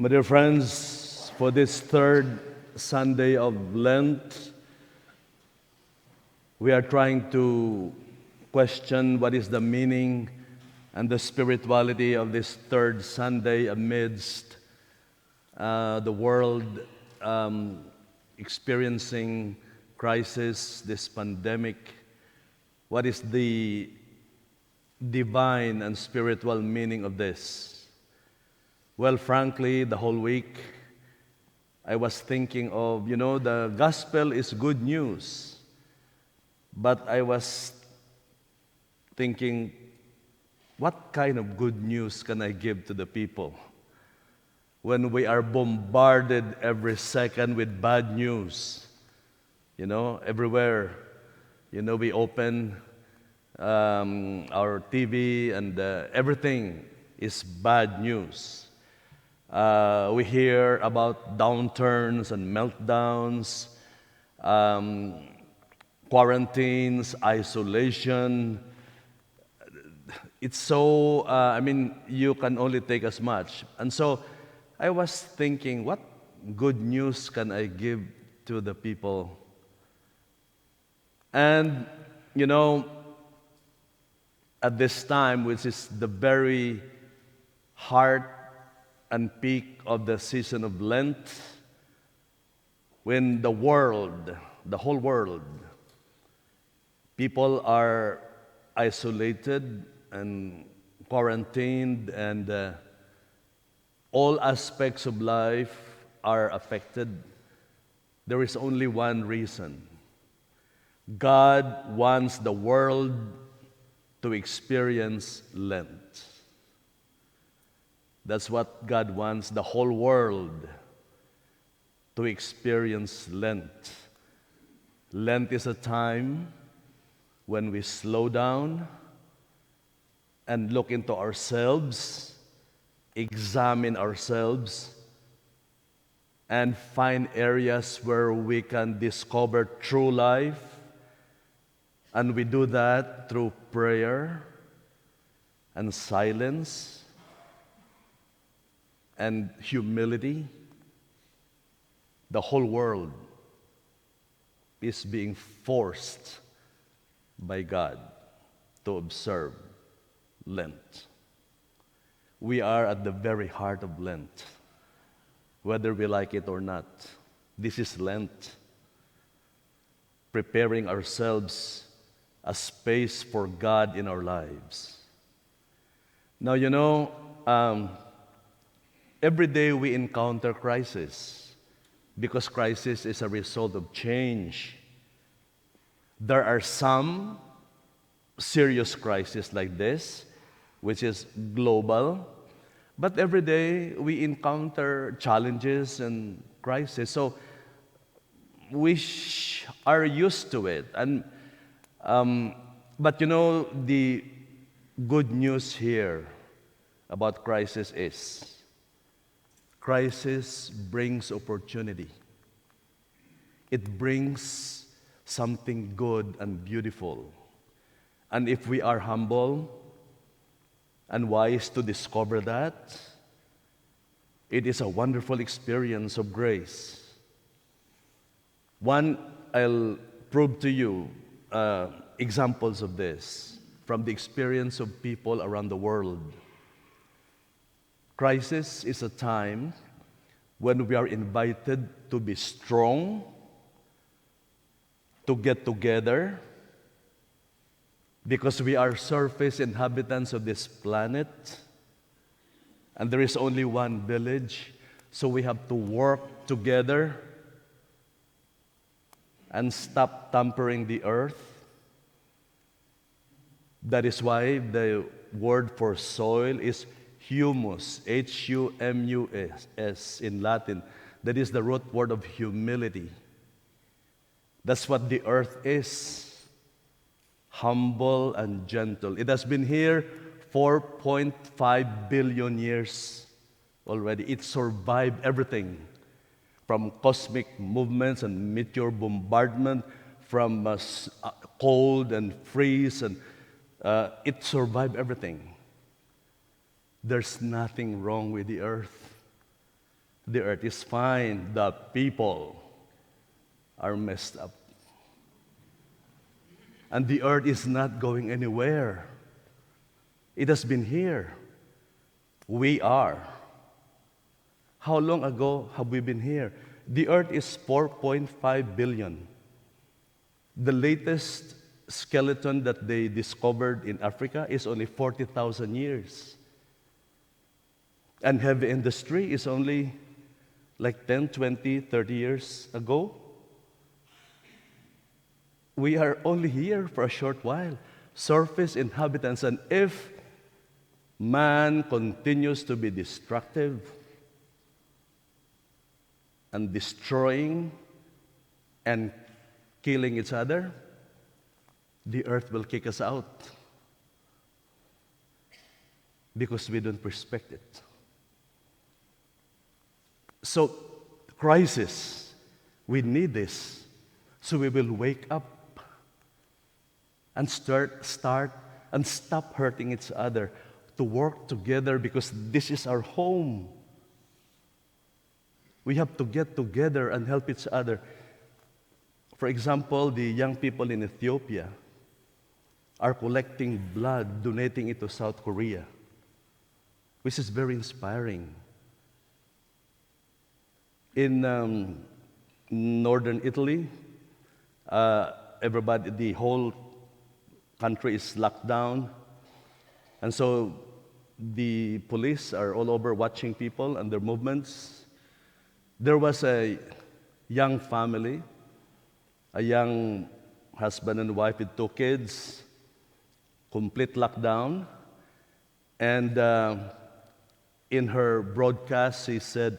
My dear friends, for this third Sunday of Lent, we are trying to question what is the meaning and the spirituality of this third Sunday amidst the world experiencing crisis, this pandemic. What is the divine and spiritual meaning of this? Well, frankly, the whole week, I was thinking of, the gospel is good news. But I was thinking, what kind of good news can I give to the people when we are bombarded every second with bad news? Everywhere, we open our TV and everything is bad news. We hear about downturns and meltdowns, quarantines, isolation. It's so, you can only take as much. And so I was thinking, what good news can I give to the people? And, at this time, which is the very heart and peak of the season of Lent, when the whole world, people are isolated and quarantined, and all aspects of life are affected, there is only one reason. God wants the world to experience Lent. That's what God wants, the whole world to experience Lent. Lent is a time when we slow down and look into ourselves, examine ourselves, and find areas where we can discover true life. And we do that through prayer and silence and humility. The whole world is being forced by God to observe Lent. We are at the very heart of Lent, whether we like it or not. This is Lent, preparing ourselves a space for God in our lives. Now, every day we encounter crisis because crisis is a result of change. There are some serious crises like this, which is global, but every day we encounter challenges and crises. So we are used to it. But the good news here about crisis is crisis brings opportunity. It brings something good and beautiful. And if we are humble and wise to discover that, it is a wonderful experience of grace. One, I'll prove to you examples of this from the experience of people around the world. Crisis is a time when we are invited to be strong, to get together, because we are surface inhabitants of this planet, and there is only one village, so we have to work together and stop tampering the earth. That is why the word for soil is humus, H-U-M-U-S in Latin. That is the root word of humility. That's what the earth is, humble and gentle. It has been here 4.5 billion years already. It survived everything, from cosmic movements and meteor bombardment, from cold and freeze, and it survived everything. There's nothing wrong with the earth. The earth is fine. The people are messed up. And the earth is not going anywhere. It has been here. We are. How long ago have we been here? The earth is 4.5 billion. The latest skeleton that they discovered in Africa is only 40,000 years. And heavy industry is only like 10, 20, 30 years ago. We are only here for a short while. Surface inhabitants, and if man continues to be destructive and destroying and killing each other, the earth will kick us out because we don't respect it. So, crisis, we need this. So we will wake up and start and stop hurting each other, to work together, because this is our home. We have to get together and help each other. For example, the young people in Ethiopia are collecting blood, donating it to South Korea, which is very inspiring. In northern Italy, the whole country is locked down, and so the police are all over watching people and their movements. There was a young family, a young husband and wife with 2 kids, complete lockdown, and in her broadcast, she said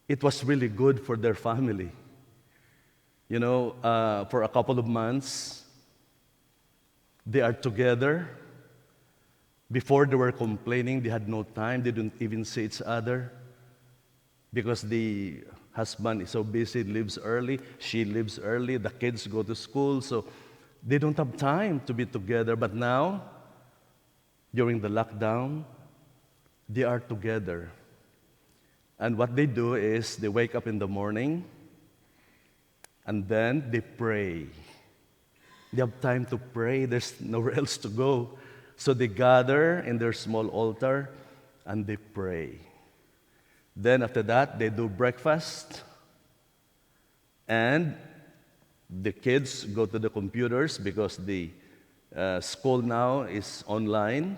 it was really good for their family. You know, for a couple of months, they are together. Before, they were complaining, they had no time, they didn't even see each other because the husband is so busy, leaves early, she leaves early, the kids go to school, so they don't have time to be together. But now, during the lockdown, they are together. And what they do is they wake up in the morning and then they pray. They have time to pray. There's nowhere else to go. So they gather in their small altar and they pray. Then after that, they do breakfast. And the kids go to the computers because the school now is online.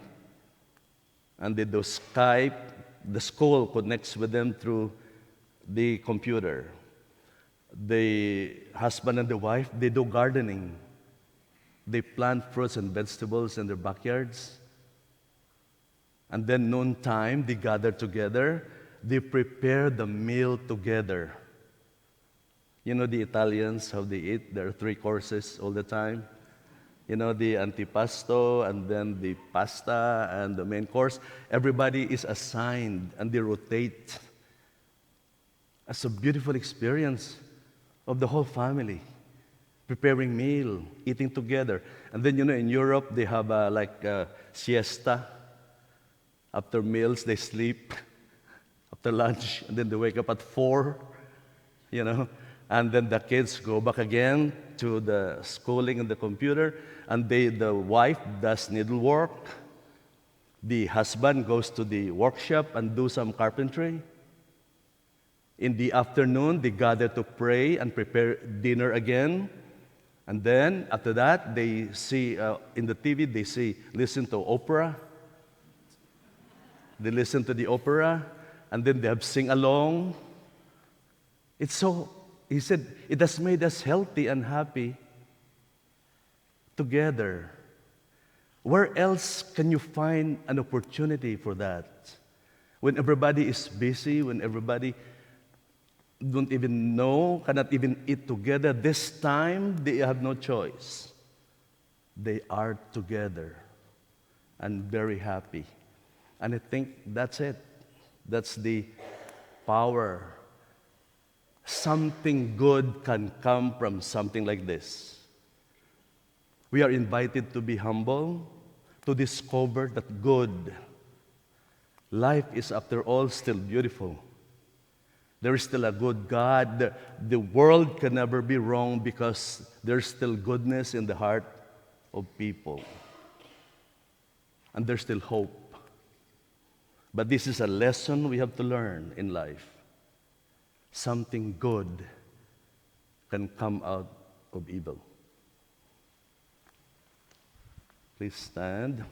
And they do Skype. The school connects with them through the computer. The husband and the wife, they do gardening. They plant fruits and vegetables in their backyards. And then noontime, they gather together. They prepare the meal together. You know the Italians, how they eat? There are 3 courses all the time. You know, the antipasto, and then the pasta, and the main course. Everybody is assigned, and they rotate. It's a beautiful experience of the whole family, preparing meal, eating together. And then, you know, in Europe, they have like a siesta. After meals, they sleep. After lunch, and then they wake up at 4, you know. And then the kids go back again to the schooling and the computer, and the wife does needlework. The husband goes to the workshop and do some carpentry. In the afternoon, they gather to pray and prepare dinner again. And then, after that, they see, in the TV, listen to opera. They listen to the opera, and then they have sing-along. It's so, he said, it has made us healthy and happy together. Where else can you find an opportunity for that? When everybody is busy, when everybody don't even know, cannot even eat together, this time they have no choice. They are together and very happy. And I think that's it. That's the power. Something good can come from something like this. We are invited to be humble, to discover that good. Life is, after all, still beautiful. There is still a good God. The world can never be wrong because there's still goodness in the heart of people. And there's still hope. But this is a lesson we have to learn in life. Something good can come out of evil. Please stand.